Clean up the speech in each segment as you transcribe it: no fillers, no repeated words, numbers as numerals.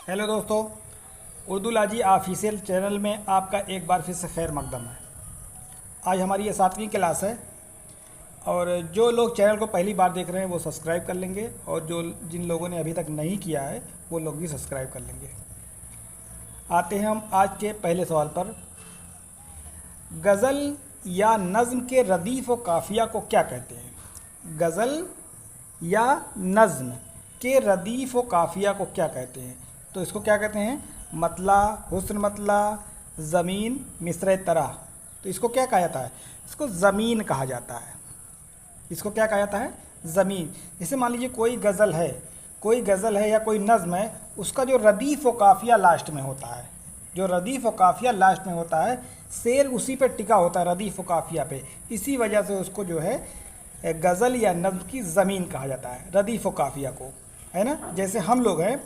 Hello दोस्तों, Urdu लाजी official channel में आपका एक बार फिर से खैर मकदम है। आज हमारी ये 7वीं क्लास है और जो लोग चैनल को पहली बार देख रहे हैं वो सब्सक्राइब कर लेंगे और जो जिन लोगों ने अभी तक नहीं किया है वो लोग भी सब्सक्राइब कर लेंगे। आते हैं हम आज के पहले सवाल पर। गज़ल या नज़्म के रदीफ़ व काफ़िया को क्या कहते हैं? गज़ल या नज़्म के रदीफ़ व काफ़िया को क्या कहते हैं? तो इसको क्या कहते हैं? मतला, हुस्न मतला, ज़मीन, मिसरे तरह। तो इसको क्या कहा जाता है? इसको ज़मीन कहा जाता है। इसको क्या कहा जाता है? ज़मीन। जैसे मान लीजिए कोई गज़ल है या कोई नज़्म है, उसका जो रदीफ़ व काफ़िया लास्ट में होता है, जो रदीफ़ व काफ़िया लास्ट में होता है, शेर उसी पे टिका होता है, रदीफ़ व काफ़िया पे। इसी वजह से उसको जो है गज़ल या नज़्म की ज़मीन कहा जाता है, रदीफ़ व काफ़िया को, है ना। जैसे हम लोग हैं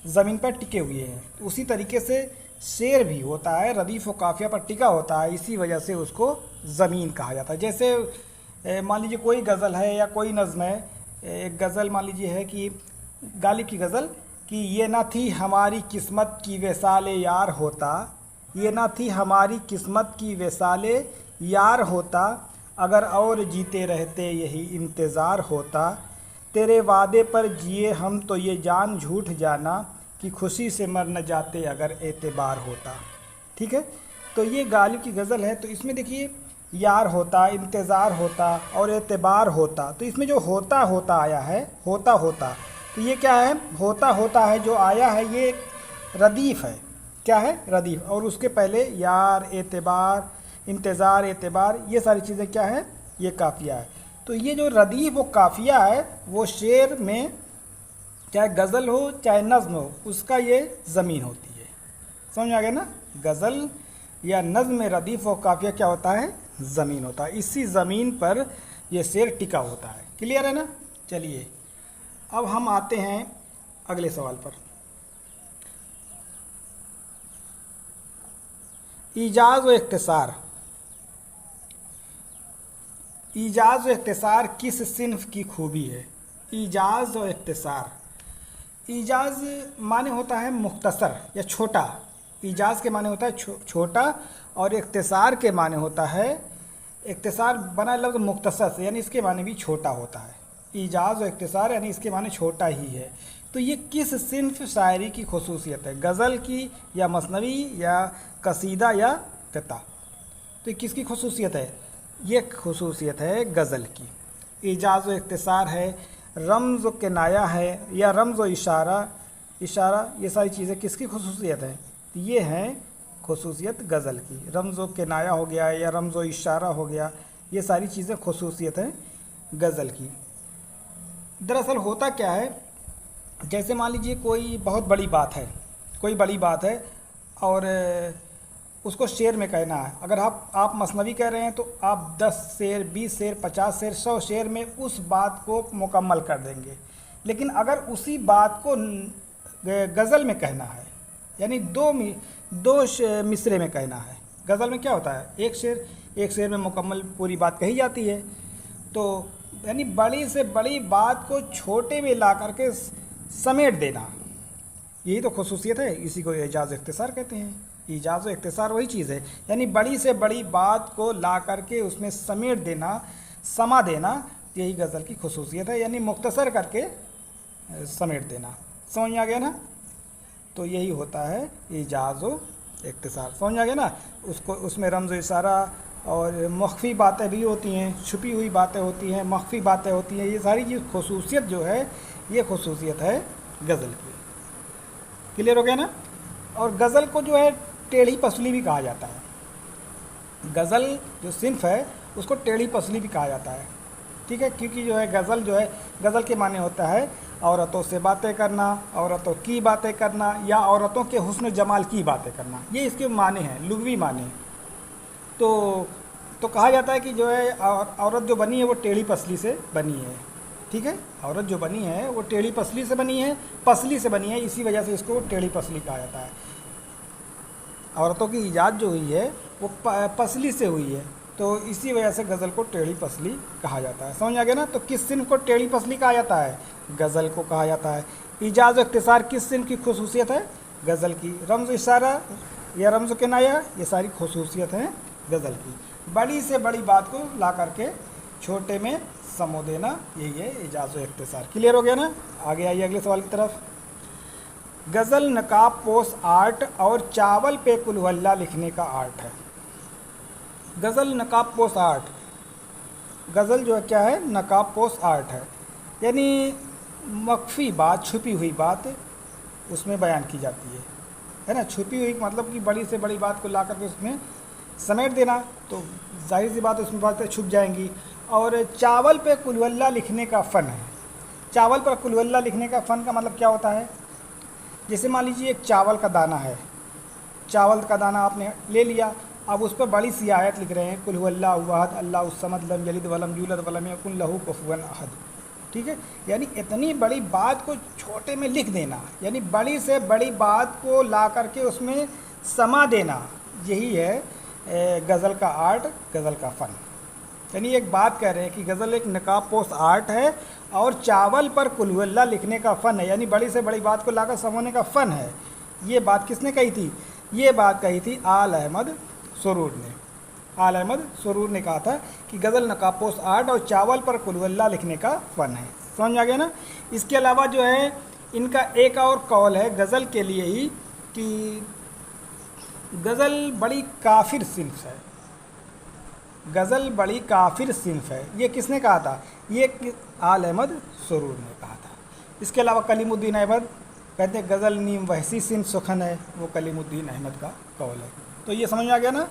ज़मीन पर टिके हुए हैं, तो उसी तरीके से शेर भी होता है, रदीफ़ व काफ़िया पर टिका होता है, इसी वजह से उसको ज़मीन कहा जाता है। जैसे मान लीजिए कोई गज़ल है या कोई नज़्म है, एक गज़ल मान लीजिए है कि गालिब की गज़ल कि ये ना थी हमारी किस्मत की वसाले यार होता, ये ना थी हमारी किस्मत की वसाले यार होता, अगर और जीते रहते यही इंतज़ार होता, तेरे वादे पर जिए हम तो ये जान झूठ जाना कि खुशी से मर न जाते अगर एतबार होता। ठीक है, तो ये गालिब की गज़ल है। तो इसमें देखिए यार होता, इंतज़ार होता और एतबार होता। तो इसमें जो होता होता आया है, होता होता, तो ये क्या है? होता होता है जो आया है, ये एक रदीफ़ है। क्या है? रदीफ़। और उसके पहले यार, एतबार, इंतज़ार, एतबार, ये सारी चीज़ें क्या है? ये काफ़िया है। तो ये जो रदीफ़ व काफ़िया है वो शेर में, चाहे गज़ल हो चाहे नज़्म हो, उसका ये ज़मीन होती है। समझ में आ गया ना? गज़ल या नज़्म में रदीफ़ व काफ़िया क्या होता है? ज़मीन होता है। इसी ज़मीन पर ये शेर टिका होता है। क्लियर है ना? चलिए अब हम आते हैं अगले सवाल पर। ईजाज़ व इख्तिसार। ईजाज़ व इख्तिसार किस सिन्फ़ की खूबी है? ईजाज़ व इख्तिसार। ईजाज़ माने होता है मुख्तसर या छोटा। ईजाज़ के माने होता है छोटा और इख्तिसार के माने होता है, इख्तिसार बना लफ्ज़ मुख्तसर से, यानी इसके माने भी छोटा होता है। ईजाज़ और इख्तिसार यानी इसके माने छोटा ही है। तो ये किस सिन्फ़ शायरी की खसूसियत है? गज़ल की या मसनवी या कसीदा या कता? तो ये किसकी खसूसियत है? ये खसूसियत है गज़ल की। ईजाज़ व इख्तिसार है, रम्ज़ व किनाया है या रम्ज़ व इशारा, ये सारी चीज़ें किसकी खसूसियत है? ये हैं खसूसियत गज़ल की। रम्ज़ व किनाया हो गया या रम्ज़ व इशारा हो गया, ये सारी चीज़ें खसूसियत हैं गज़ल की। दरअसल होता क्या है, जैसे मान लीजिए कोई बहुत बड़ी बात है, कोई बड़ी बात है और उसको शेर में कहना है। अगर आप मसनवी कह रहे हैं तो आप 10 शेर, 20 शेर, 50 शेर, 100 शेर में उस बात को मुकम्मल कर देंगे। लेकिन अगर उसी बात को गज़ल में कहना है, यानी दो मिसरे में कहना है। गज़ल में क्या होता है? एक शेर में मुकम्मल पूरी बात कही जाती है। तो यानी बड़ी से बड़ी बात को छोटे में ला करके समेट देना, यही तो खसूसियत है। इसी को एजाज़ इख्तिसार कहते हैं। ईजाज़ व इख्तिसार वही चीज़ है, यानी बड़ी से बड़ी बात को ला करके उसमें समेट देना, समा देना, यही गज़ल की खसूसियत है, यानी मुख्तसर करके समेट देना। समझ में आ गया ना? तो यही होता है ईजाज़ व इख्तिसार। समझ में आ गया ना? उसमें रम्ज़ व इशारा और मख्फ़ी बातें भी होती हैं, छुपी हुई बातें होती हैं, मख्फ़ी बातें होती हैं। ये सारी चीज़ खसूसियत जो है, ये खसूसियत है गज़ल की। क्लियर हो गया ना? और गज़ल को जो है टेढ़ी पसली भी कहा जाता है। गज़ल जो सिन्फ़ है उसको टेढ़ी पसली भी कहा जाता है। ठीक है, क्योंकि जो है गज़ल के माने होता है औरतों से बातें करना, औरतों की बातें करना या औरतों के हुस्न जमाल की बातें करना, ये इसके माने हैं, लुग़वी माने। तो कहा जाता है कि जो है औरत जो बनी है वो टेढ़ी पसली से बनी है। ठीक है, औरत जो बनी है वो टेढ़ी पसली से बनी है, पसली से बनी है, इसी वजह से इसको टेढ़ी पसली कहा जाता है। औरतों की ईजाद जो हुई है वो पसली से हुई है, तो इसी वजह से गज़ल को टेढ़ी पसली कहा जाता है। समझ आ गया ना? तो किस सिन्फ़ को टेढ़ी पसली कहा जाता है? गज़ल को कहा जाता है। ईजाज़ व इख्तिसार किस सिन्फ़ की खसूसियत है? गज़ल की। रमज़ इशारा या रमज़ किनाया, ये सारी खसूसियत हैं गज़ल की। बड़ी से बड़ी बात को ला करके छोटे में समो देना, यही है इजाज़ व इख्तिसार। क्लियर हो गया ना? आगे आइए अगले सवाल की तरफ। गज़ल नकाब पोस आर्ट और चावल पे कुलवल्ला लिखने का आर्ट है। गज़ल नकाब पोस आर्ट, गज़ल जो है क्या है? नकाब पोस आर्ट है, यानी मख्फी बात, छुपी हुई बात उसमें बयान की जाती है ना? छुपी हुई मतलब कि बड़ी से बड़ी बात को ला करके उसमें समेट देना, तो जाहिर सी बात है उसमें बातें छुप जाएंगी। और चावल पे कुलवल्ला लिखने का फ़न है। चावल पर कुलवल्ला लिखने का फ़न का मतलब क्या होता है? जैसे मान लीजिए एक चावल का दाना है, चावल का दाना आपने ले लिया, अब उस पर बड़ी सी आयत लिख रहे हैं, कुल हुवल्लाहु अहद अल्लाहु समद लम यलिद वलम यूलद वलम यकुन लहू कुफुवन अहद। ठीक है, यानी इतनी बड़ी बात को छोटे में लिख देना, यानी बड़ी से बड़ी बात को ला करके उसमें समा देना, यही है गज़ल का आर्ट, गज़ल का फ़न। यानी एक बात कह रहे हैं कि गज़ल एक नकाब पोस आर्ट है और चावल पर कुल हुवल्लाह लिखने का फ़न है, यानी बड़ी से बड़ी बात को लाकर समोने का फ़न है। ये बात किसने कही थी? ये बात कही थी आल अहमद सुरूर ने। आल अहमद सुरूर ने कहा था कि गज़ल नकाब पोस आर्ट और चावल पर कुल हुवल्लाह लिखने का फ़न है। समझ आ गया ना? इसके अलावा जो है इनका एक और कौल है गज़ल के लिए ही कि गज़ल बड़ी काफिर सिन्फ है। गज़ल बड़ी काफिर सिन्फ है, ये किसने कहा था? ये आल अहमद सुरूर ने कहा था। इसके अलावा कलीमुद्दीन अहमद कहते हैं गज़ल नीम वहसी सिन्फ सुखन है, वो कलीमुद्दीन अहमद का कौल है। तो ये समझ में आ गया ना?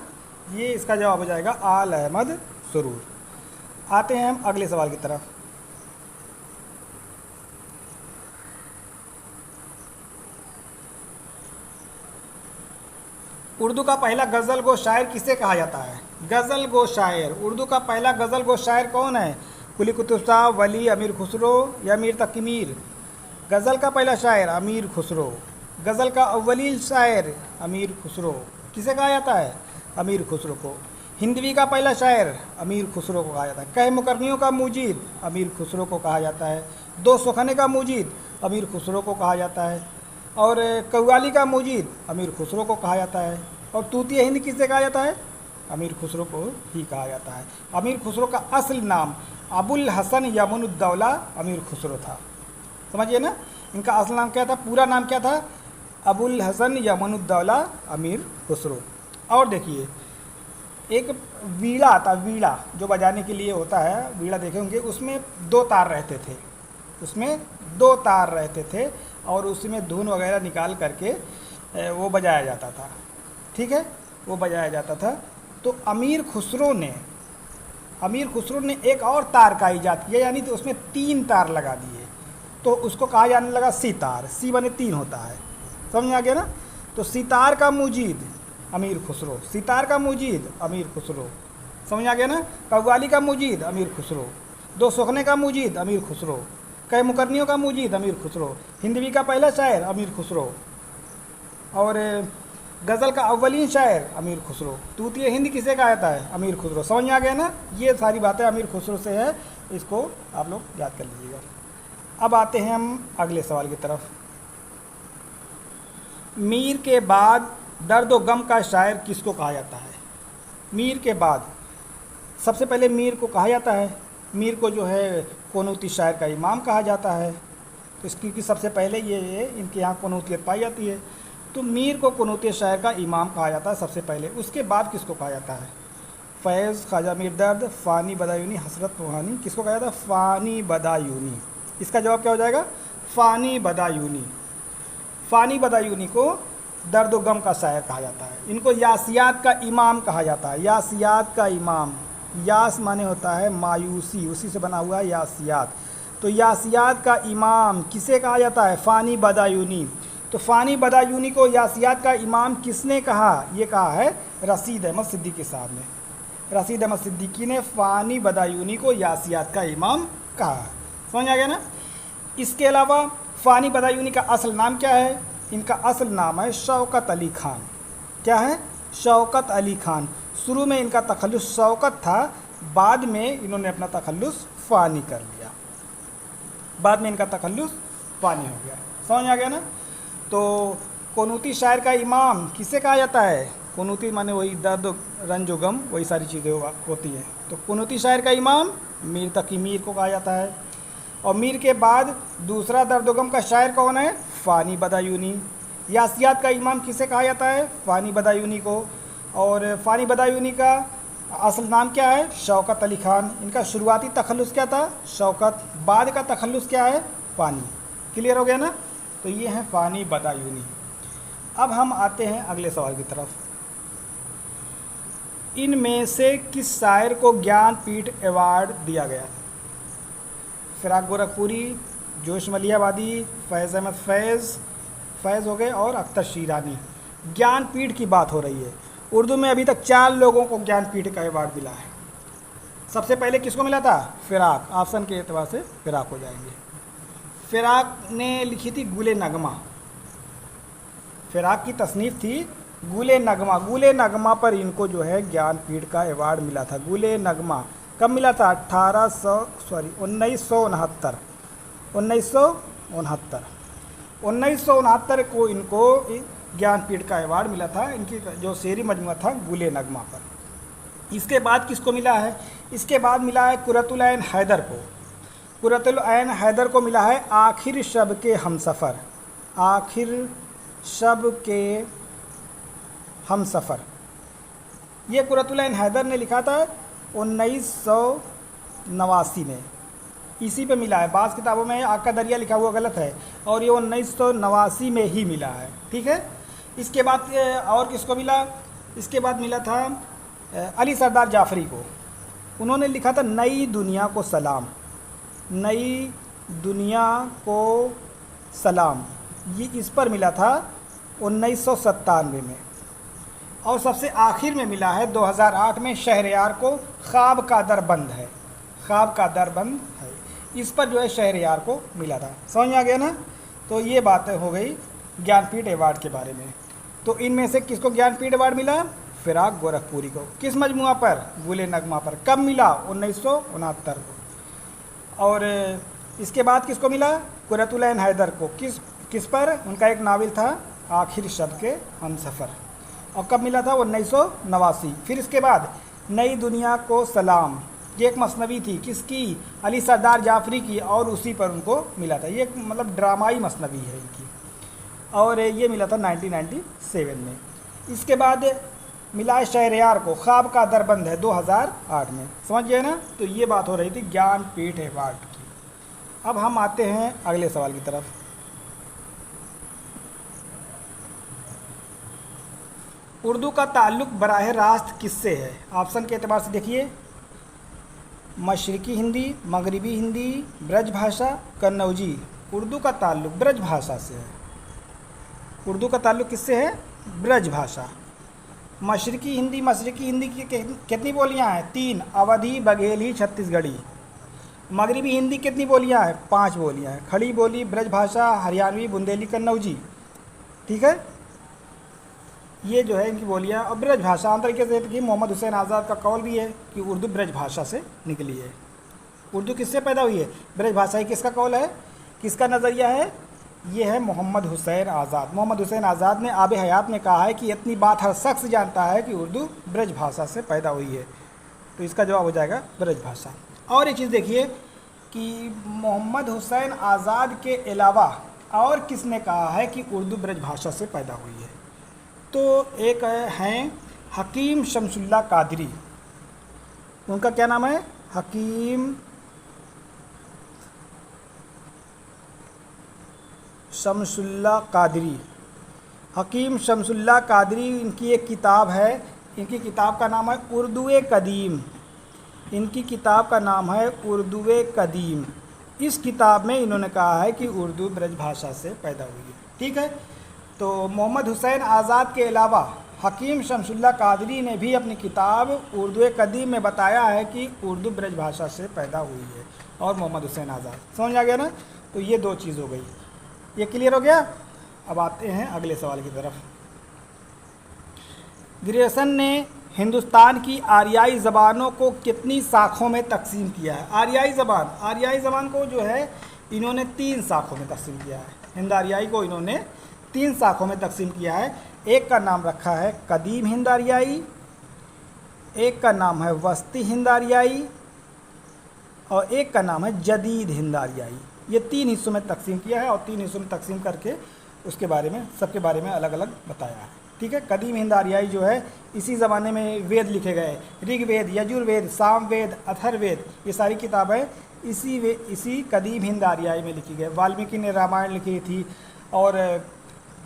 ये इसका जवाब हो जाएगा आल अहमद सुरूर। आते हैं हम अगले सवाल की तरफ। उर्दू का पहला गज़ल गो शायर किसे कहा जाता है? गज़ल गो शायर, उर्दू का पहला गज़ल गो शायर कौन है? कुली कुतुब साहब, वली, अमीर खुसरो या मीर तकीमीर? गज़ल का पहला शायर अमीर खुसरो। गज़ल का अव्वली शायर अमीर खुसरो। किसे कहा जाता है? अमीर खुसरो को। हिंदवी का पहला शायर अमीर खुसरो को कहा जाता है। कह मुकर्नियों का मुजीद अमीर खुसरो को कहा जाता है। दो सुखने का मुजीद अमीर खुसरो को कहा जाता है। और कव्वाली का मुजीद अमीर खुसरो को कहा जाता है। और तूतिया हिंद किसे कहा जाता है? अमीर खुसरो को ही कहा जाता है। अमीर खुसरो का असल नाम अबुल हसन यमनुद्दौला अमीर खुसरो था। समझिए ना? इनका असल नाम क्या था? पूरा नाम क्या था? अबुल हसन यमनुद्दौला अमीर खुसरो। और देखिए एक वीणा आता, वीणा जो बजाने के लिए होता है, वीणा देखे होंगे, उसमें दो तार रहते थे, उसमें दो तार रहते थे और उसमें धुन वगैरह निकाल करके वो बजाया जाता था। ठीक है, वो बजाया जाता था। तो अमीर खुसरो ने एक और तार का ईजाद किया, यानी तो उसमें तीन तार लगा दिए, तो उसको कहा जाने लगा सितार। सी बने तीन होता है। समझ आ गया ना? तो सितार का मुजीद अमीर खुसरो, सितार का मुजीद अमीर खुसरो। समझ आ गया ना? कव्वाली का मुजीद अमीर खुसरो, दो सुखने का मुजीद अमीर खुसरो, कई मुकर्नियों का मुजीद अमीर खुसरो, हिंदवी का पहला शायर अमीर खुसरो और गज़ल का अव्वलीन शायर अमीर खुसरो। तूतिया हिंद किसे कहा जाता है? अमीर खुसरो। समझ में आ गया ना? ये सारी बातें अमीर खुसरो से है, इसको आप लोग याद कर लीजिएगा। अब आते हैं हम अगले सवाल की तरफ। मीर के बाद दर्द व गम का शायर किसको कहा जाता है? मीर के बाद सबसे पहले मीर को कहा जाता है, मीर को जो है क़ुनूती शायर का इमाम कहा जाता है। तो इसकी सबसे पहले ये इनके यहाँ क़ुनूतियत पाई जाती है, तो मीर को क़ुनूती शायर का इमाम कहा जाता है सबसे पहले। उसके बाद किसको कहा जाता है? फैज़, ख्वाजा मीर दर्द, फ़ानी बदायूनी, हसरत रूहानी, किसको कहा जाता है? फ़ानी बदायूनी। इसका जवाब क्या हो जाएगा? फ़ानी बदायूनी। फ़ानी बदायूनी को दर्द व गम का शायर कहा जाता है। इनको यासियात का इमाम कहा जाता है। यासियात का इमाम, यास माने होता है मायूसी, उसी से बना हुआ है यासियात। तो यासियात का इमाम किसे कहा जाता है? फ़ानी बदायूनी। तो फ़ानी बदायूनी को यासियात का इमाम किसने कहा? ये कहा है रशीद अहमद सिद्दीकी साहब ने। रशीद अहमद सिद्दीकी ने फ़ानी बदायूनी को यासियात का इमाम कहा। समझ आ गया ना? इसके अलावा फ़ानी बदायूनी का असल नाम क्या है? इनका असल नाम है शौकत अली खान। क्या है? शौकत अली खान। शुरू में इनका तखल्लुस शौकत था, बाद में इन्होंने अपना तखल्लुस फ़ानी कर लिया, बाद में इनका तखल्लुस फ़ानी हो गया। समझ आ गया ना? तो कुनूती शायर का इमाम किसे कहा जाता है? कुनूती माने वही दर्द रंज गम वही सारी चीज़ें होती हैं। तो कुनूती शायर का इमाम मीर तकी मीर को कहा जाता है। और मीर के बाद दूसरा दर्द गम का शायर कौन है? फ़ानी बदायूनी। यासियात का इमाम किसे कहा जाता है? फ़ानी बदायूनी को। और फ़ानी बदायूनी का असल नाम क्या है? शौकत अली ख़ान। इनका शुरुआती तखल्लुस क्या था? शौकत। बाद का तखल्लुस क्या है? फ़ानी। क्लियर हो गया ना? तो ये हैं फ़ानी बदायूनी। अब हम आते हैं अगले सवाल की तरफ। इनमें से किस शायर को ज्ञानपीठ अवार्ड दिया गया? फ़िराक गोरखपुरी, जोश मलियाबादी, फैज़ अहमद फैज़ हो गए और अख्तर शीरानी। ज्ञानपीठ की बात हो रही है। उर्दू में अभी तक 4 लोगों को ज्ञानपीठ का अवार्ड मिला है। सबसे पहले किसको मिला था? फ़िराक। ऑप्शन के एतबार से फ़िराक हो जाएंगे। फ़िराक ने लिखी थी गुले नगमा। फ़िराक की तसनीफ़ थी गुले नगमा। गुले नगमा पर इनको जो है ज्ञानपीठ का अवार्ड मिला था। गुले नगमा कब मिला था? 1969 को इनको ज्ञानपीठ का अवार्ड मिला था। इनकी जो शेरी मजमूआ था गुले नगमा पर। इसके बाद किसको मिला है? इसके बाद मिला है कुरतुल ऐन हैदर को। कुरतुल ऐन हैदर को मिला है आखिर शब के हमसफ़र। आखिर शब के हमसफ़र। ये कुरतुल ऐन हैदर ने लिखा था 1989 में। इसी पे मिला है। बाज़ किताबों में आका दरिया लिखा हुआ गलत है और ये 1989 में ही मिला है। ठीक है। इसके बाद और किसको मिला? इसके बाद मिला था अली सरदार जाफ़री को। उन्होंने लिखा था नई दुनिया को सलाम। नई दुनिया को सलाम, ये इस पर मिला था 1997 में। और सबसे आखिर में मिला है 2008 में शहरयार को ख्वाब का दर बंद है। ख्वाब का दर बंद है, इस पर जो है शहरयार को मिला था। समझ में आ गया ना? तो ये बात हो गई ज्ञानपीठ अवार्ड के बारे में। तो इनमें से किसको ज्ञानपीठ अवार्ड मिला? फ़िराक गोरखपुरी को। किस मजमुआ पर? गुले नगमा पर। कब मिला? 1969 को। और इसके बाद किसको मिला? कुरतुल ऐन हैदर को। किस पर? उनका एक नावल था आखिर शब के हमसफ़र। और कब मिला था? 1989। फिर इसके बाद नई दुनिया को सलाम, ये एक मसनवी थी। किसकी? अली सरदार जाफ़री की। और उसी पर उनको मिला था। ये मतलब ड्रामाई मसनवी है इनकी। और ये मिला था 1997 में। इसके बाद मिला है शहरयार को ख्वाब का दरबंद है 2008 में। समझ गए ना? तो ये बात हो रही थी ज्ञानपीठ अवार्ड की। अब हम आते हैं अगले सवाल की तरफ। उर्दू का ताल्लुक़ बराह रास्त किससे है? ऑप्शन के एतबार से देखिए, मशरक़ी हिंदी, मगरिबी हिंदी, ब्रज भाषा, कन्नौजी। उर्दू का ताल्लुक़ ब्रज भाषा से है। उर्दू का ताल्लुक़ किससे है? ब्रज भाषा। मशरक़ी हिंदी की कितनी बोलियां हैं? 3, अवधी, बघेली, छत्तीसगढ़ी। मगरिबी हिंदी कितनी बोलियां हैं? 5 बोलियां हैं। खड़ी बोली, ब्रज भाषा, हरियाणवी, बुंदेली, कन्नौजी। ठीक है, ये जो है इनकी बोलियां। और ब्रज भाषा आम तरीके से कि मोहम्मद हुसैन आज़ाद का कौल भी है कि उर्दू ब्रज भाषा से निकली है। उर्दू किससे पैदा हुई है? ब्रज भाषा ही। किसका कौल है? किसका नज़रिया है? ये है मोहम्मद हुसैन आज़ाद। मोहम्मद हुसैन आज़ाद ने आब हयात में कहा है कि इतनी बात हर शख्स जानता है कि उर्दू ब्रज भाषा से पैदा हुई है। तो इसका जवाब हो जाएगा ब्रज भाषा। और एक चीज़ देखिए कि मोहम्मद हुसैन आज़ाद के अलावा और किसने कहा है कि उर्दू ब्रज भाषा से पैदा हुई है? तो एक हैं हकीम शमसुल्लाह कादरी। उनका क्या नाम है? हकीम शमसुल्लाह कादरी। हकीम शमसुल्लाह कादरी, इनकी एक किताब है। इनकी किताब का नाम है उर्दू कदीम। इनकी किताब का नाम है उर्दू कदीम। इस किताब में इन्होंने कहा है कि उर्दू ब्रज भाषा से पैदा हुई है। ठीक है, तो मोहम्मद हुसैन आज़ाद के अलावा हकीम शमसुल्लाह कादरी ने भी अपनी किताब उर्दू कदीम में बताया है कि उर्दू ब्रज भाषा से पैदा हुई है। और मोहम्मद हुसैन आज़ाद। समझ आ गया ना? तो ये 2 चीज़ हो गई। ये क्लियर हो गया? अब आते हैं अगले सवाल की तरफ। ग्रियर्सन ने हिंदुस्तान की आर्याई ज़बानों को कितनी शाखों में तकसीम किया है? आर्याई ज़बान को जो है इन्होंने 3 शाखों में तकसीम किया है। हिंद आर्याई को इन्होंने 3 शाखों में तकसीम किया है। एक का नाम रखा है कदीम हिंद आरियाई, एक का नाम है वस्ती हिंद आरियाई और एक का नाम है जदीद हिंद आरियाई। ये 3 हिस्सों में तकसीम किया है और 3 हिस्सों में तकसीम करके उसके बारे में, सबके बारे में अलग अलग बताया है। ठीक है। कदीम हिंद आरियाई जो है इसी ज़माने में वेद लिखे गए, ऋग्वेद, यजुर्वेद, सामवेद, अथर्ववेद, ये सारी किताबें इसी कदीम हिंद आरियाई में लिखी गई। वाल्मीकि ने रामायण लिखी थी और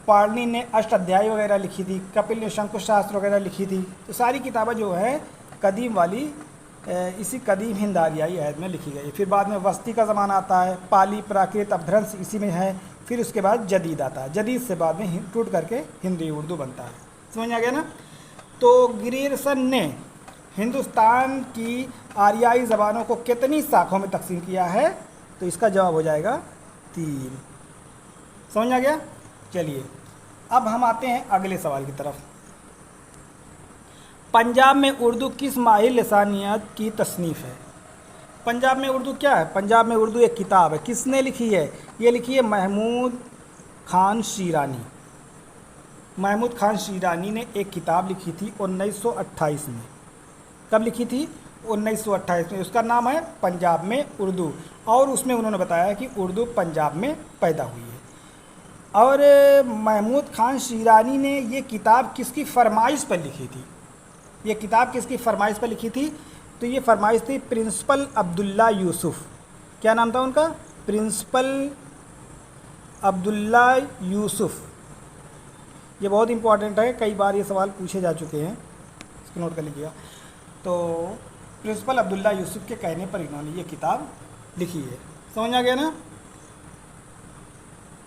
पाणिनि ने अष्टाध्यायी वगैरह लिखी थी, कपिल ने शंकुर शास्त्र वगैरह लिखी थी। तो सारी किताबें जो है कदीम वाली इसी कदीम हिंद आरियाई अहद में लिखी गई। फिर बाद में वस्ती का ज़माना आता है, पाली, प्राकृत, अपभ्रंश इसी में है। फिर उसके बाद जदीद आता है, जदीद से बाद में टूट करके हिंदी उर्दू बनता है। समझ आ गया ना। तो ग्रियर्सन ने हिंदुस्तान की आरियाई ज़बानों को कितनी शाखों में तकसीम किया है? तो इसका जवाब हो जाएगा 3। समझ आ गया। चलिए अब हम आते हैं अगले सवाल की तरफ। पंजाब में उर्दू किस माहिर लिसानियत की तसनीफ़ है? पंजाब में उर्दू क्या है? पंजाब में उर्दू एक किताब है। किसने लिखी है? ये लिखी है महमूद खान शीरानी। महमूद खान शीरानी ने एक किताब लिखी थी 1928 में। कब लिखी थी? 1928 में। उसका नाम है पंजाब में उर्दू और उसमें उन्होंने बताया कि उर्दू पंजाब में पैदा हुई है। और महमूद खान शीरानी ने ये किताब किसकी फरमाइश पर लिखी थी? ये किताब किसकी फरमाइश पर लिखी थी? तो ये फरमाइश थी प्रिंसिपल अब्दुल्ला यूसुफ। क्या नाम था उनका? प्रिंसिपल अब्दुल्ला यूसुफ। ये बहुत इंपॉर्टेंट है, कई बार ये सवाल पूछे जा चुके हैं, इसको नोट कर लीजिएगा। तो प्रिंसिपल अब्दुल्ला यूसुफ के कहने पर इन्होंने ये किताब लिखी है। समझ आ गया ना।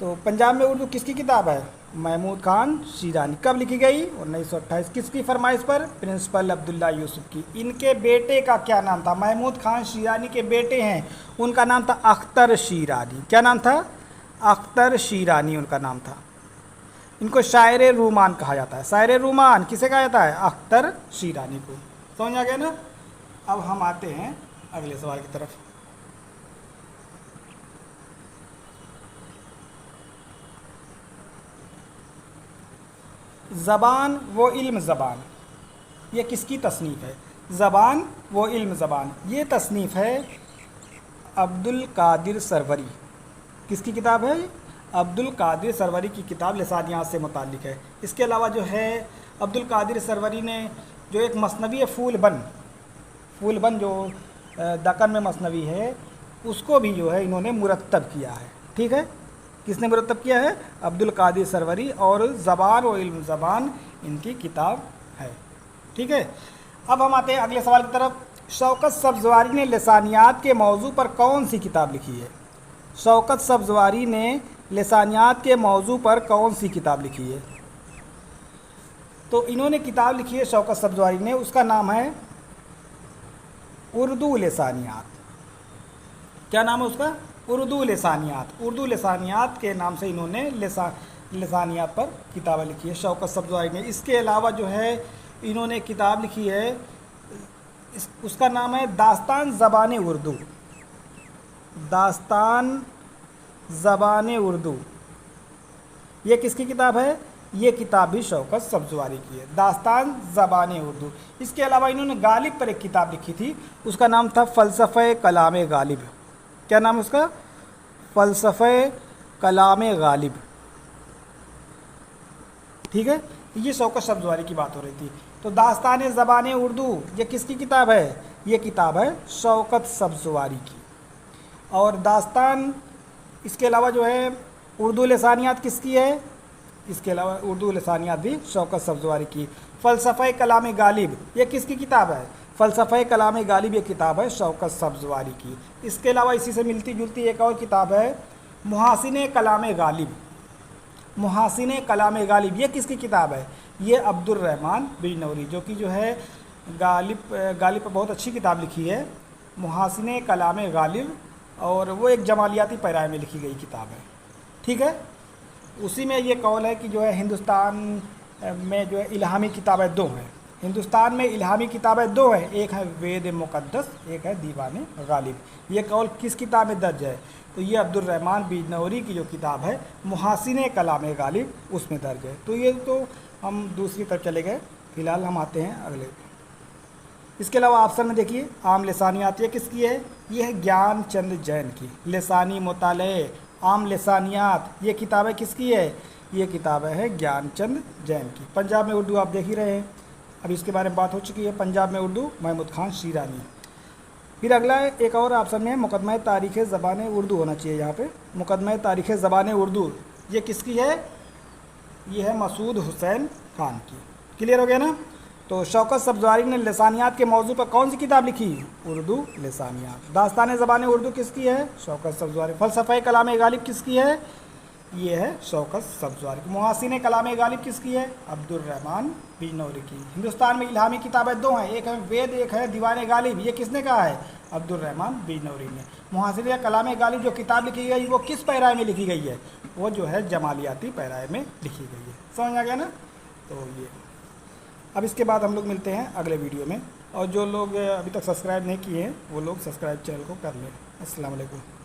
तो पंजाब में उर्दू किसकी किताब है? महमूद खान शीरानी। कब लिखी गई? 1928। किसकी फरमाइश पर? प्रिंसिपल अब्दुल्ला यूसुफ की। इनके बेटे का क्या नाम था? महमूद खान शीरानी के बेटे हैं, उनका नाम था अख्तर शीरानी। क्या नाम था? अख्तर शीरानी उनका नाम था। इनको शायर रूमान कहा जाता है। शायर रूमान किसे कहा जाता है? अख्तर शीरानी को। समझ आ गया ना। अब हम आते हैं अगले सवाल की तरफ। ज़बान व इल्म ज़बान, ये किसकी तसनीफ़ है? ज़बान व इल्म ज़बान, ये तसनीफ़ है अब्दुल कादिर सरवरी। किसकी किताब है? अब्दुल कादिर सरवरी की किताब लिसानियात से मुताल्लिक़ है। इसके अलावा जो है अब्दुल कादिर सरवरी ने जो एक मसनवी है फूलबन जो दक्कन में मसनवी है, उसको भी जो है इन्होंने मुरत्तब किया है। ठीक है। किसने मुरत्तब किया है? अब्दुल कादिर सरवरी। और ज़बान व इल्म ज़बान इनकी किताब है। ठीक है। अब हम आते हैं अगले सवाल की तरफ। शौकत सब्ज़वारी ने लिसानियात के मौजू पर कौन सी किताब लिखी है? शौकत सब्ज़वारी ने लिसानियात के मौजू पर कौन सी किताब लिखी है? तो इन्होंने किताब लिखी है शौकत सब्ज़वारी ने, उसका नाम है उर्दू लिसानियात। क्या नाम है उसका? उर्दू लिसानियात। उर्दू लिसानियात के नाम से इन्होंने लिसानियात पर किताबें लिखी है शौकत सब्ज़वारी ने। इसके अलावा जो है इन्होंने किताब लिखी है, उसका नाम है दास्तान ज़बान उर्दू। दास्तान ज़बान उर्दू, ये किसकी किताब है? ये किताब भी शौकत सब्ज़वारी की है, दास्तान ज़बान उर्दू। इसके अलावा इन्होंने गालिब पर एक किताब लिखी थी, उसका नाम था फ़लसफ़े कलाम गालिब। क्या नाम है उसका? फ़लसफ़े कलाम गालिब। ठीक है। ये शौकत सब्ज़वारी की बात हो रही थी। तो दास्तान ज़बान उर्दू ये किसकी किताब है? ये किताब है शौकत सब्ज़वारी की। और दास्तान, इसके अलावा जो है उर्दू लिसानियात किसकी है? इसके अलावा उर्दू लिसानियात भी शौकत सब्ज़वारी की। फ़लसफ़े कलाम गालिब ये किसकी किताब है? फ़लसफ़े कलाम गालिब ये किताब है शौकत सब्ज़वारी की। इसके अलावा इसी से मिलती जुलती एक और किताब है मुहासिन कलाम गालिब। मुहासिन कलाम गालिब ये किसकी किताब है? ये अब्दुर्रहमान बिजनौरी, जो कि जो है गालिब पर बहुत अच्छी किताब लिखी है, मुहासिन कलाम गालिब। और वो एक जमालियाती पैराए में लिखी गई किताब है। ठीक है। उसी में ये कौल है कि जो है हिंदुस्तान में जो है इल्हामी किताबें 2 हैं, हिंदुस्तान में इल्हामी किताबें दो हैं, एक है वेद मुक़द्दस, एक है दीवान गालिब। ये कौल किस किताब में दर्ज है? तो ये अब्दुर्रहमान बिजनौरी की जो किताब है मुहासिन कलाम गालिब उसमें दर्ज है। तो ये तो हम दूसरी तरफ चले गए, फिलहाल हम आते हैं अगले। इसके अलावा ऑप्शन में देखिए आम लिसानियात, ये किसकी है? ये है ज्ञानचंद जैन की। लिसानी मुताले आम लिसानियात, ये किताबें किसकी है? ये किताबें हैं ज्ञानचंद जैन की। पंजाब में उर्दू आप देख ही रहे हैं, अब इसके बारे में बात हो चुकी है। पंजाब में उर्दू महमूद खान शीरानी। फिर अगला एक और ऑप्शन में मुकदमा तारीख़ ज़बान उर्दू होना चाहिए यहाँ पे। मुकदमा तारीख़ ज़बान उर्दू ये किसकी है? ये है मसूद हुसैन खान की। क्लियर हो गया ना? तो शौकत सब्ज़वारी ने लिसानियात के मौजू पर कौन सी किताब लिखी? उर्दू लिसानियात। दास्तान ज़बान उर्दू किसकी है? शौकत सब्ज़वारी। फ़लसफ़ा कलाम गालिब किसकी है? ये है शौकत सब्ज़वारी की। मुहासिन कलाम गालिब किसकी है? अब्दुर्रहमान बिजनौरी की। हिंदुस्तान में इल्हामी किताबें दो हैं, एक है वेद, एक है दीवान गालिब। ये किसने कहा है? अब्दुर्रहमान बिजनौरी ने। मुहासिन कलाम गालिब जो किताब लिखी गई वो किस पैराए में लिखी गई है? वो जो है जमालियाती पैराए में लिखी गई है। समझ आ गया ना? तो ये अब इसके बाद हम लोग मिलते हैं अगले वीडियो में, और जो लोग अभी तक सब्सक्राइब नहीं किए हैं वो लोग सब्सक्राइब चैनल को कर लें। अस्सलाम वालेकुम।